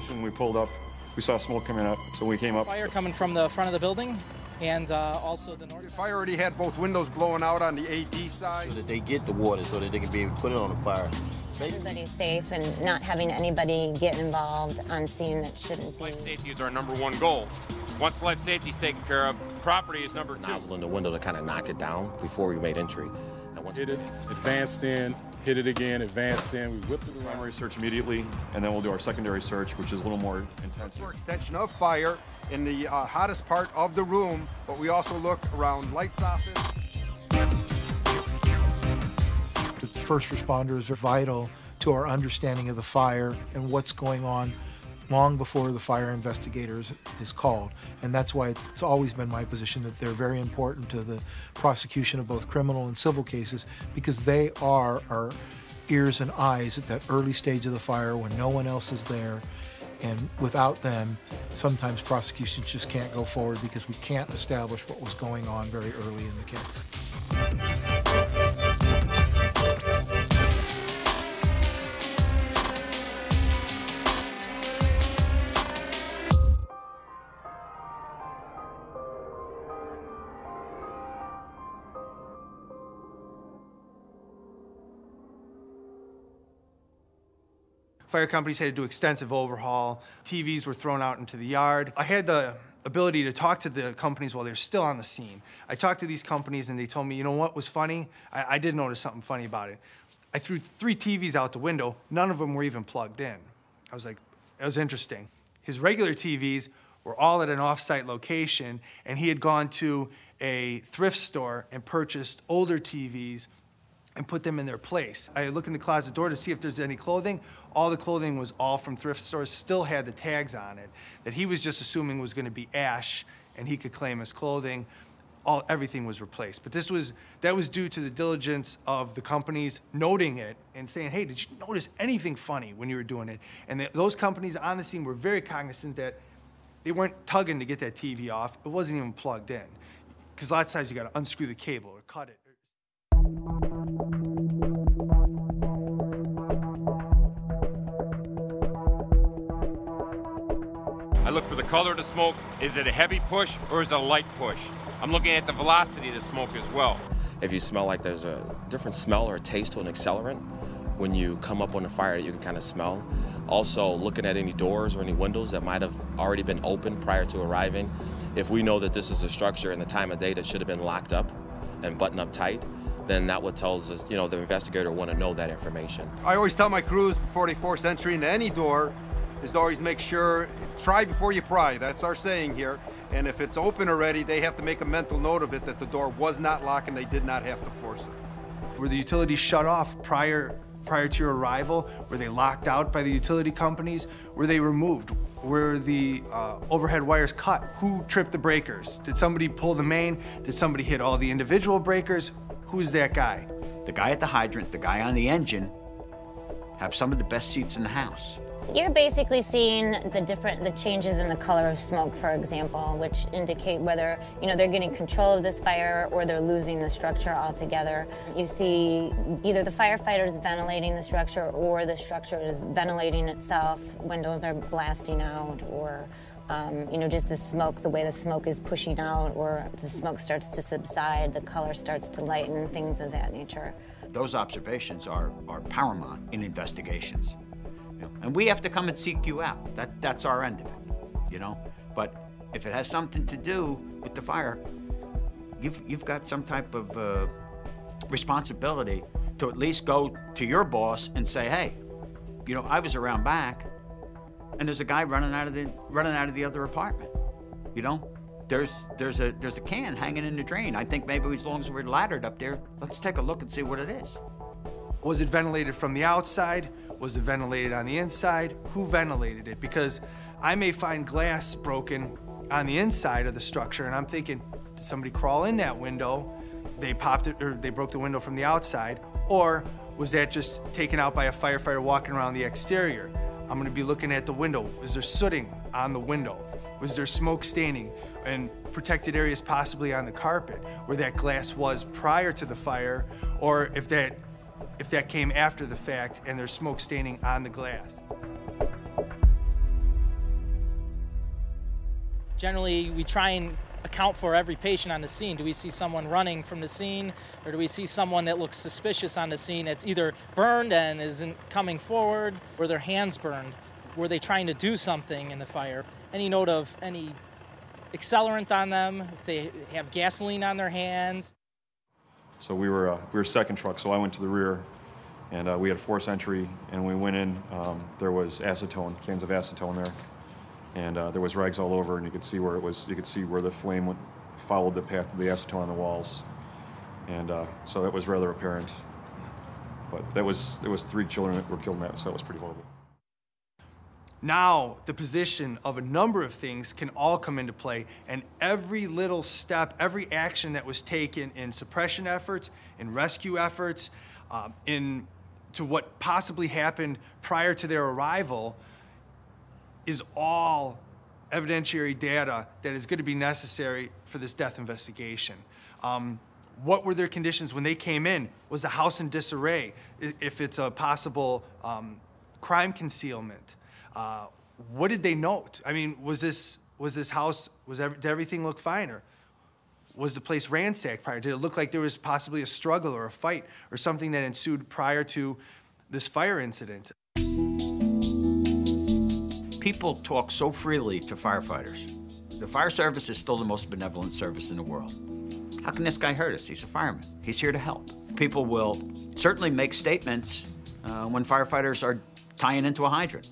When we pulled up, we saw smoke coming up, so we came up. Fire coming from the front of the building and also the north. The fire already had both windows blowing out on the AD side. So that they get the water so that they can be able to put it on the fire. Everybody's safe and not having anybody get involved on scene that shouldn't be. Life safety is our #1 goal. Once life safety is taken care of, property is number 2. Nozzle in the window to kind of knock it down before we made entry. Hit it, advanced in, hit it again, advanced in. We whipped it around. Primary search immediately, and then we'll do our secondary search, which is a little more intensive. For extension of fire in the hottest part of the room, but we also look around light soffits. The first responders are vital to our understanding of the fire and what's going on long before the fire investigator is called. And that's why it's always been my position that they're very important to the prosecution of both criminal and civil cases, because they are our ears and eyes at that early stage of the fire when no one else is there. And without them, sometimes prosecutions just can't go forward because we can't establish what was going on very early in the case. Fire companies had to do extensive overhaul. TVs were thrown out into the yard. I had the ability to talk to the companies while they were still on the scene. I talked to these companies and they told me, you know what was funny? I did notice something funny about it. I threw 3 TVs out the window. None of them were even plugged in. I was like, that was interesting. His regular TVs were all at an off-site location, and he had gone to a thrift store and purchased older TVs and put them in their place. I looked in the closet door to see if there's any clothing. All the clothing was all from thrift stores, still had the tags on it, that he was just assuming was gonna be ash and he could claim as clothing. Everything was replaced. But that was due to the diligence of the companies noting it and saying, hey, did you notice anything funny when you were doing it? And those companies on the scene were very cognizant that they weren't tugging to get that TV off. It wasn't even plugged in. Because lots of times you gotta unscrew the cable or cut it. I look for the color of the smoke. Is it a heavy push or is it a light push? I'm looking at the velocity of the smoke as well. If you smell like there's a different smell or a taste to an accelerant, when you come up on the fire, you can kind of smell. Also, looking at any doors or any windows that might have already been open prior to arriving. If we know that this is a structure in the time of day that should have been locked up and buttoned up tight, then that what tells us, the investigator want to know that information. I always tell my crews before they force entry into any door is to always make sure, try before you pry. That's our saying here. And if it's open already, they have to make a mental note of it that the door was not locked and they did not have to force it. Were the utilities shut off prior to your arrival? Were they locked out by the utility companies? Were they removed? Were the overhead wires cut? Who tripped the breakers? Did somebody pull the main? Did somebody hit all the individual breakers? Who's that guy? The guy at the hydrant, the guy on the engine, have some of the best seats in the house. You're basically seeing the changes in the color of smoke, for example, which indicate whether, they're getting control of this fire or they're losing the structure altogether. You see either the firefighters ventilating the structure or the structure is ventilating itself, windows are blasting out, or just the smoke, the way the smoke is pushing out, or the smoke starts to subside, the color starts to lighten, things of that nature. Those observations are paramount in investigations. And we have to come and seek you out. That's our end of it, But if it has something to do with the fire, you've got some type of responsibility to at least go to your boss and say, hey, I was around back, and there's a guy running out of the other apartment. There's a can hanging in the drain. I think maybe as long as we're laddered up there, let's take a look and see what it is. Was it ventilated from the outside? Was it ventilated on the inside? Who ventilated it? Because I may find glass broken on the inside of the structure, and I'm thinking, did somebody crawl in that window? They popped it, or they broke the window from the outside, or was that just taken out by a firefighter walking around the exterior? I'm gonna be looking at the window. Is there sooting on the window? Was there smoke staining and protected areas possibly on the carpet where that glass was prior to the fire? Or if that if that came after the fact and there's smoke staining on the glass. Generally, we try and account for every patient on the scene. Do we see someone running from the scene, or do we see someone that looks suspicious on the scene that's either burned and isn't coming forward? Were their hands burned? Were they trying to do something in the fire? Any note of any accelerant on them, if they have gasoline on their hands? So we were second truck, so I went to the rear, and we had force entry, and when we went in, there was acetone, cans of acetone there. And there was rags all over, and you could see where it was. You could see where the flame followed the path of the acetone on the walls, and so that was rather apparent. But there was 3 children that were killed in that, so that was pretty horrible. Now, the position of a number of things can all come into play, and every little step, every action that was taken in suppression efforts, in rescue efforts, to what possibly happened prior to their arrival, is all evidentiary data that is going to be necessary for this death investigation. What were their conditions when they came in? Was the house in disarray? If it's a possible crime concealment, what did they note? I mean, was this house, did everything look fine, or was the place ransacked prior? Did it look like there was possibly a struggle or a fight or something that ensued prior to this fire incident? People talk so freely to firefighters. The fire service is still the most benevolent service in the world. How can this guy hurt us? He's a fireman. He's here to help. People will certainly make statements when firefighters are tying into a hydrant.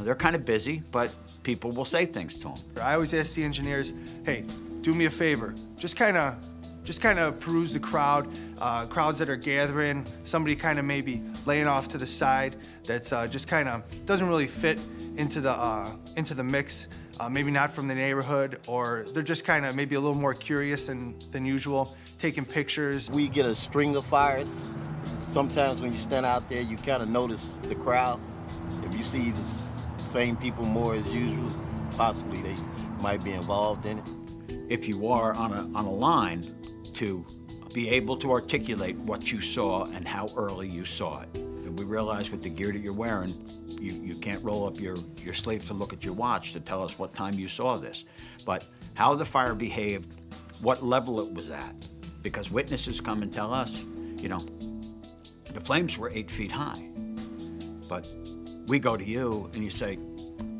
They're kind of busy, but people will say things to them. I always ask the engineers, hey, do me a favor. Just kind of peruse the crowd, crowds that are gathering, somebody kind of maybe laying off to the side that's just kind of doesn't really fit into the mix, maybe not from the neighborhood, or they're just kind of maybe a little more curious than usual, taking pictures. We get a string of fires. Sometimes when you stand out there, you kind of notice the crowd. If you see the same people more as usual, possibly they might be involved in it. If you are on a line, to be able to articulate what you saw and how early you saw it. And we realize with the gear that you're wearing, you can't roll up your sleeve to look at your watch to tell us what time you saw this. But how the fire behaved, what level it was at, because witnesses come and tell us, you know, the flames were 8 feet high. But we go to you and you say,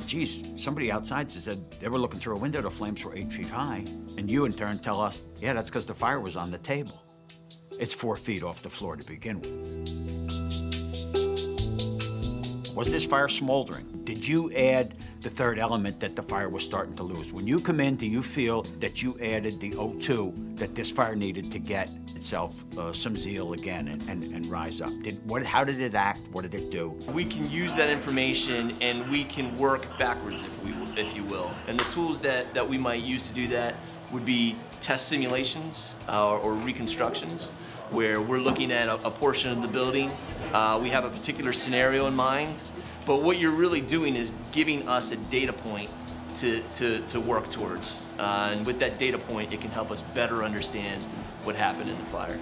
geez, somebody outside said they were looking through a window, the flames were 8 feet high. And you in turn tell us, yeah, that's because the fire was on the table. It's 4 feet off the floor to begin with. Was this fire smoldering? Did you add the third element that the fire was starting to lose? When you come in, do you feel that you added the O2 that this fire needed to get itself some zeal again and rise up? How did it act? What did it do? We can use that information and we can work backwards, if you will. And the tools that we might use to do that would be test simulations or reconstructions, where we're looking at a portion of the building. We have a particular scenario in mind, but what you're really doing is giving us a data point to work towards. And with that data point, it can help us better understand what happened in the fire.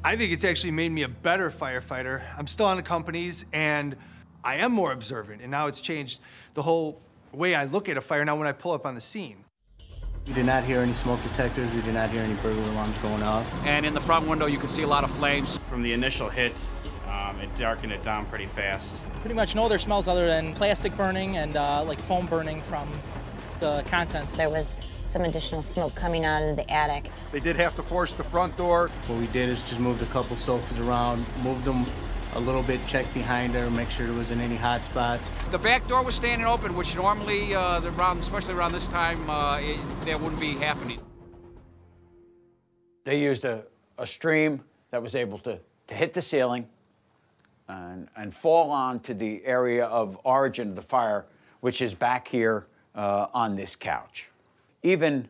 I think it's actually made me a better firefighter. I'm still on the companies and I am more observant, and now it's changed the whole way I look at a fire now when I pull up on the scene. We did not hear any smoke detectors. We did not hear any burglar alarms going off. And in the front window, you can see a lot of flames. From the initial hit, it darkened it down pretty fast. Pretty much no other smells other than plastic burning and like foam burning from the contents. There was some additional smoke coming out of the attic. They did have to force the front door. What we did is just moved a couple sofas around, moved them a little bit, checked behind her, make sure there wasn't any hot spots. The back door was standing open, which normally, especially around this time, that wouldn't be happening. They used a stream that was able to hit the ceiling and fall onto the area of origin of the fire, which is back here on this couch. Even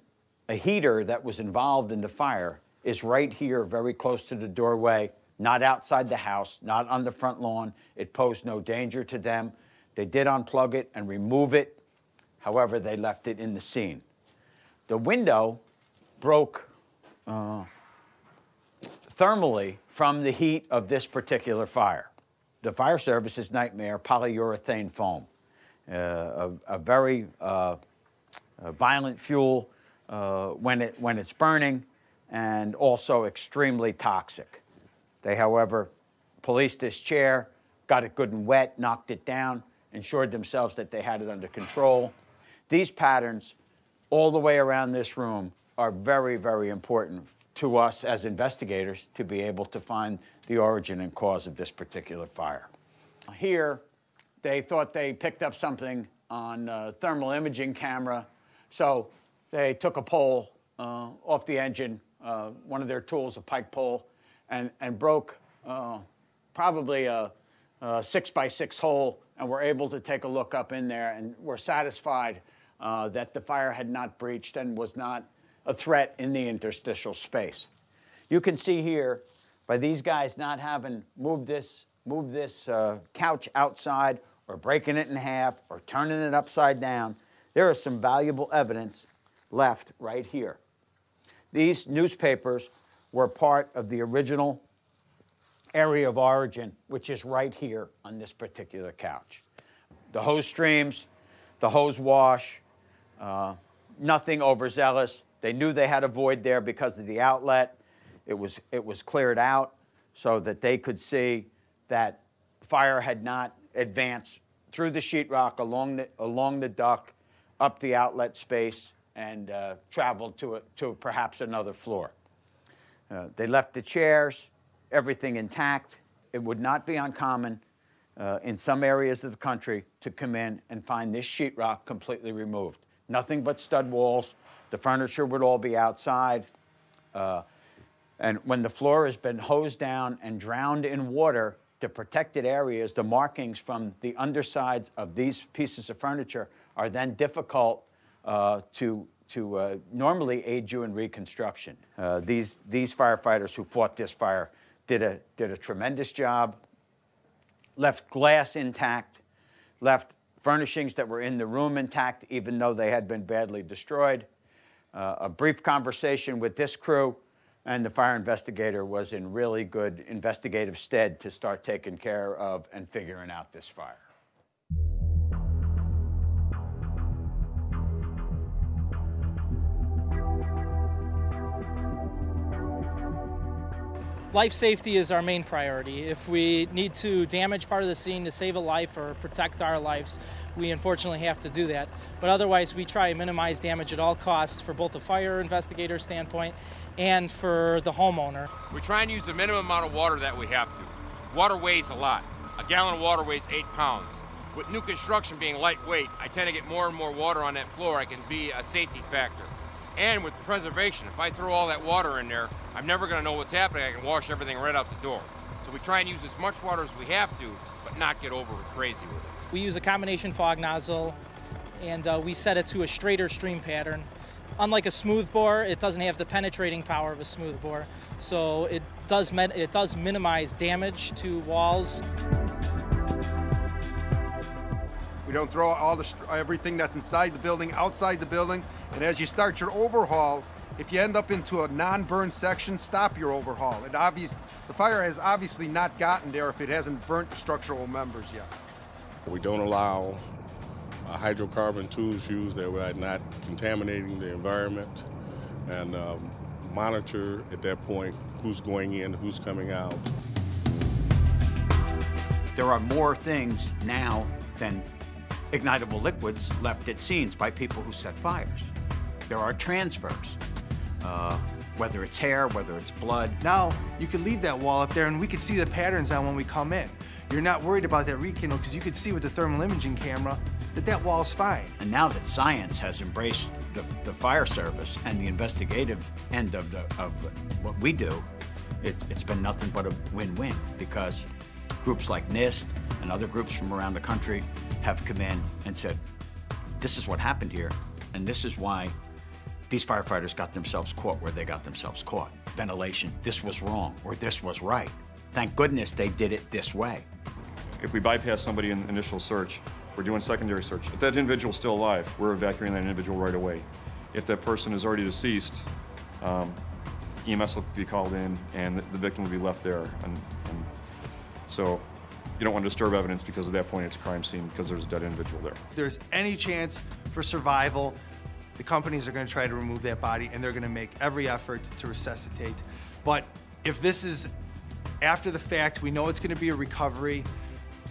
a heater that was involved in the fire is right here, very close to the doorway, not outside the house, not on the front lawn. It posed no danger to them. They did unplug it and remove it. However, they left it in the scene. The window broke thermally from the heat of this particular fire. The fire service's nightmare, polyurethane foam, a very violent fuel when it's burning, and also extremely toxic. They, however, policed this chair, got it good and wet, knocked it down, ensured themselves that they had it under control. These patterns all the way around this room are very, very important to us as investigators to be able to find the origin and cause of this particular fire. Here, they thought they picked up something on a thermal imaging camera, so they took a pole off the engine, one of their tools, a pike pole, and broke probably a 6x6 hole, and were able to take a look up in there, and were satisfied that the fire had not breached and was not a threat in the interstitial space. You can see here, by these guys not having moved this couch outside, or breaking it in half, or turning it upside down, there is some valuable evidence left right here. These newspapers were part of the original area of origin, which is right here on this particular couch. The hose streams, the hose wash, nothing overzealous. They knew they had a void there because of the outlet. It was cleared out so that they could see that fire had not advanced through the sheetrock, along the duct, up the outlet space, and traveled to perhaps another floor. They left the chairs, everything intact. It would not be uncommon in some areas of the country to come in and find this sheetrock completely removed. Nothing but stud walls. The furniture would all be outside. And when the floor has been hosed down and drowned in water, the protected areas, the markings from the undersides of these pieces of furniture are then difficult to normally aid you in reconstruction. These firefighters who fought this fire did a tremendous job, left glass intact, left furnishings that were in the room intact, even though they had been badly destroyed. A brief conversation with this crew, and the fire investigator was in really good investigative stead to start taking care of and figuring out this fire. Life safety is our main priority. If we need to damage part of the scene to save a life or protect our lives, we unfortunately have to do that. But otherwise, we try and minimize damage at all costs for both the fire investigator standpoint and for the homeowner. We try and use the minimum amount of water that we have to. Water weighs a lot. A gallon of water weighs 8 pounds. With new construction being lightweight, I tend to get more and more water on that floor. I can be a safety factor. And with preservation, if I throw all that water in there, I'm never going to know what's happening. I can wash everything right out the door. So we try and use as much water as we have to, but not get over crazy with it. We use a combination fog nozzle, and we set it to a straighter stream pattern. It's unlike a smooth bore, it doesn't have the penetrating power of a smooth bore, so it does minimize damage to walls. We don't throw all everything that's inside the building outside the building. And as you start your overhaul, if you end up into a non-burn section, stop your overhaul. The fire has obviously not gotten there if it hasn't burnt structural members yet. We don't allow hydrocarbon tools used that are not contaminating the environment, and monitor at that point who's going in, who's coming out. There are more things now than ignitable liquids left at scenes by people who set fires. There are transfers, whether it's hair, whether it's blood. Now, you could leave that wall up there and we could see the patterns on when we come in. You're not worried about that rekindle because you could see with the thermal imaging camera that wall's fine. And now that science has embraced the fire service and the investigative end of what we do, it's been nothing but a win-win, because groups like NIST and other groups from around the country have come in and said, this is what happened here, and this is why these firefighters got themselves caught where they got themselves caught. Ventilation, this was wrong, or this was right. Thank goodness they did it this way. If we bypass somebody in initial search, we're doing secondary search. If that individual's still alive, we're evacuating that individual right away. If that person is already deceased, EMS will be called in, and the victim will be left there. And so you don't want to disturb evidence because at that point it's a crime scene because there's a dead individual there. If there's any chance for survival, the companies are going to try to remove that body, and they're going to make every effort to resuscitate. But if this is after the fact, we know it's going to be a recovery.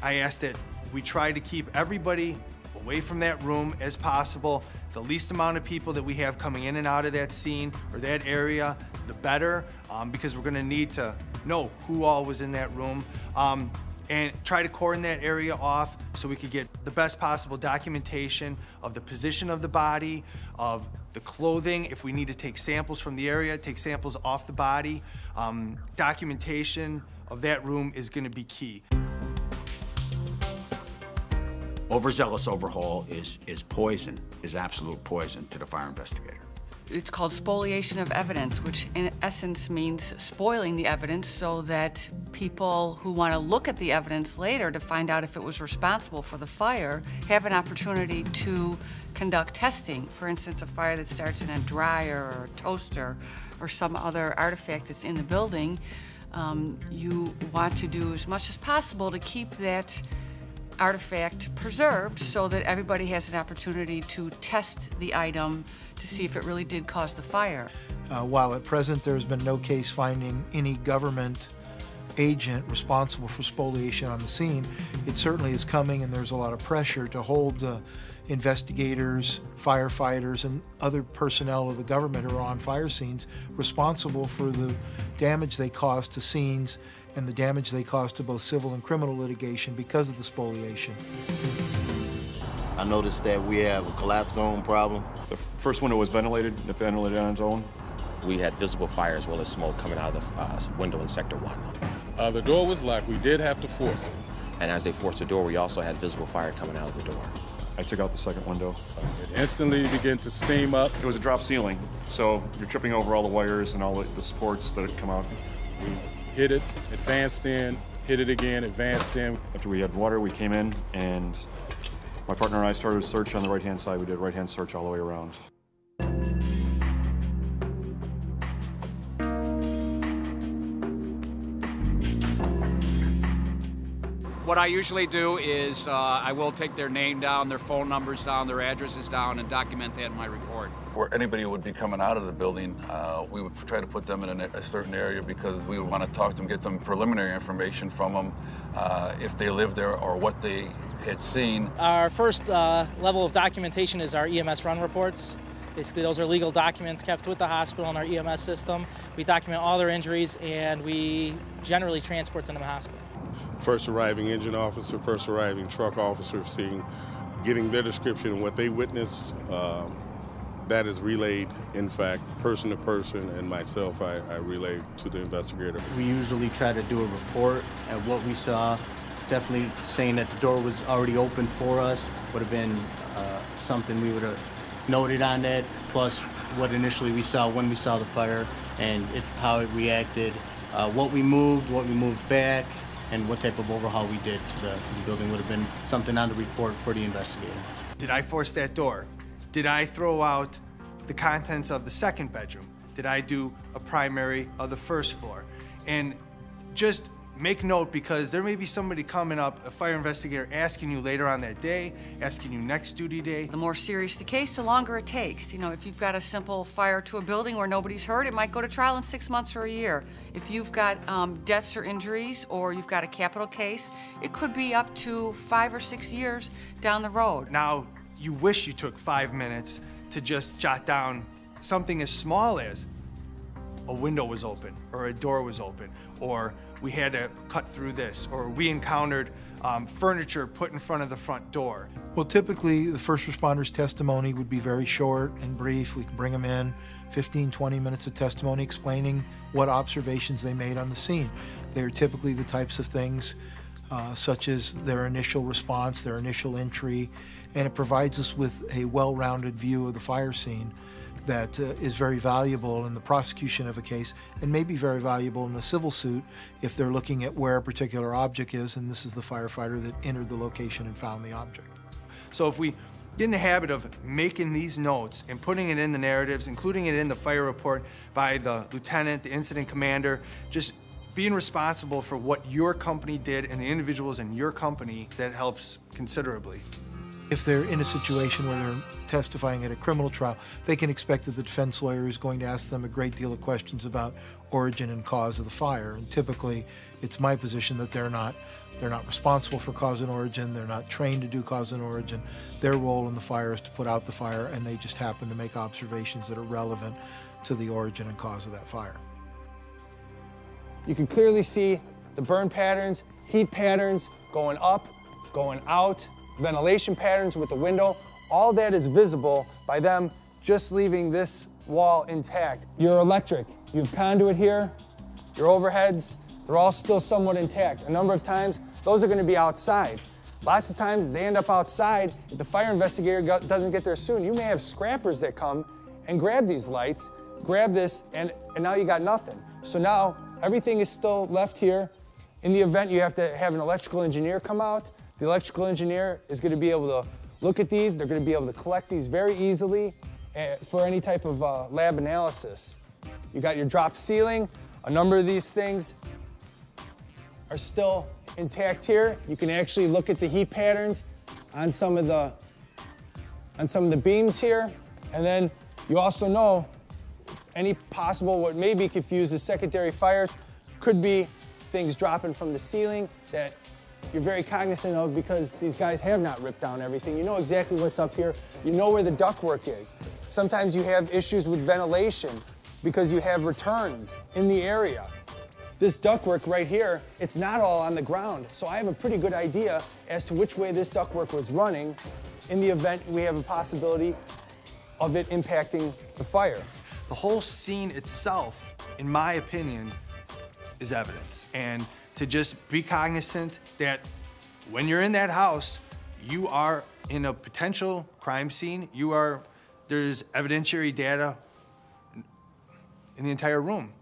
I ask that we try to keep everybody away from that room as possible. The least amount of people that we have coming in and out of that scene or that area, the better, because we're going to need to know who all was in that room. And try to cordon that area off so we could get the best possible documentation of the position of the body, of the clothing. If we need to take samples from the area, take samples off the body. Documentation of that room is going to be key. Overzealous overhaul is poison, is absolute poison to the fire investigator. It's called spoliation of evidence, which in essence means spoiling the evidence so that people who want to look at the evidence later to find out if it was responsible for the fire have an opportunity to conduct testing. For instance, a fire that starts in a dryer or a toaster or some other artifact that's in the building, you want to do as much as possible to keep that artifact preserved so that everybody has an opportunity to test the item to see if it really did cause the fire. While at present there's been no case finding any government agent responsible for spoliation on the scene, it certainly is coming, and there's a lot of pressure to hold investigators, firefighters, and other personnel of the government who are on fire scenes responsible for the damage they cause to scenes and the damage they cause to both civil and criminal litigation because of the spoliation. I noticed that we have a collapse zone problem. The first window was ventilated on its own. We had visible fire as well as smoke coming out of the window in Sector 1. The door was locked. We did have to force it. And as they forced the door, we also had visible fire coming out of the door. I took out the second window. It instantly began to steam up. It was a drop ceiling, so you're tripping over all the wires and all the supports that had come out. We hit it, advanced in, hit it again, advanced in. After we had water, we came in, and my partner and I started a search on the right-hand side. We did a right-hand search all the way around. What I usually do is I will take their name down, their phone numbers down, their addresses down, and document that in my report. Where anybody would be coming out of the building, we would try to put them in a certain area because we would want to talk to them, get them preliminary information from them, if they live there or what they had seen. Our first level of documentation is our EMS run reports. Basically, those are legal documents kept with the hospital in our EMS system. We document all their injuries, and we generally transport them to the hospital. First arriving engine officer, first arriving truck officer, getting their description of what they witnessed. That is relayed, in fact, person to person, and myself, I relay to the investigator. We usually try to do a report at what we saw. Definitely saying that the door was already open for us would have been something we would have noted on that, plus what initially we saw when we saw the fire and how it reacted, what we moved back, and what type of overhaul we did to the building would have been something on the report for the investigator. Did I force that door? Did I throw out the contents of the second bedroom? Did I do a primary of the first floor? And just make note, because there may be somebody coming up, a fire investigator, asking you later on that day, asking you next duty day. The more serious the case, the longer it takes. You know, if you've got a simple fire to a building where nobody's hurt, it might go to trial in 6 months or a year. If you've got deaths or injuries, or you've got a capital case, it could be up to 5 or 6 years down the road. Now, you wish you took 5 minutes to just jot down something as small as a window was open, or a door was open, or we had to cut through this, or we encountered furniture put in front of the front door. Well, typically the first responder's testimony would be very short and brief. We can bring them in, 15, 20 minutes of testimony explaining what observations they made on the scene. They're typically the types of things such as their initial response, their initial entry, and it provides us with a well-rounded view of the fire scene that is very valuable in the prosecution of a case, and may be very valuable in a civil suit if they're looking at where a particular object is, and this is the firefighter that entered the location and found the object. So if we Get in the habit of making these notes and putting it in the narratives, including it in the fire report by the lieutenant, the incident commander, just being responsible for what your company did and the individuals in your company. That helps considerably. If they're in a situation where they're testifying at a criminal trial, they can expect that the defense lawyer is going to ask them a great deal of questions about origin and cause of the fire. And typically, it's my position that they're not responsible for cause and origin. They're not trained to do cause and origin. Their role in the fire is to put out the fire, and they just happen to make observations that are relevant to the origin and cause of that fire. You can clearly see the burn patterns, heat patterns, going up, going out, ventilation patterns with the window. All that is visible by them just leaving this wall intact. Your electric, you have conduit here, your overheads, they're all still somewhat intact. A number of times, those are going to be outside. Lots of times, they end up outside. If the fire investigator doesn't get there soon, you may have scrappers that come and grab these lights, grab this, and now you got nothing. So now, everything is still left here. In the event you have to have an electrical engineer come out, the electrical engineer is going to be able to look at these. They're going to be able to collect these very easily for any type of lab analysis. You got your drop ceiling. A number of these things are still intact here. You can actually look at the heat patterns on some of the beams here. And then you also know any possible what may be confused as secondary fires could be things dropping from the ceiling that you're very cognizant of because these guys have not ripped down everything. You know exactly what's up here. You know where the ductwork is. Sometimes you have issues with ventilation because you have returns in the area. This ductwork right here, it's not all on the ground. So I have a pretty good idea as to which way this ductwork was running in the event we have a possibility of it impacting the fire. The whole scene itself, in my opinion, is evidence. And to just be cognizant that when you're in that house, you are in a potential crime scene. There's evidentiary data in the entire room.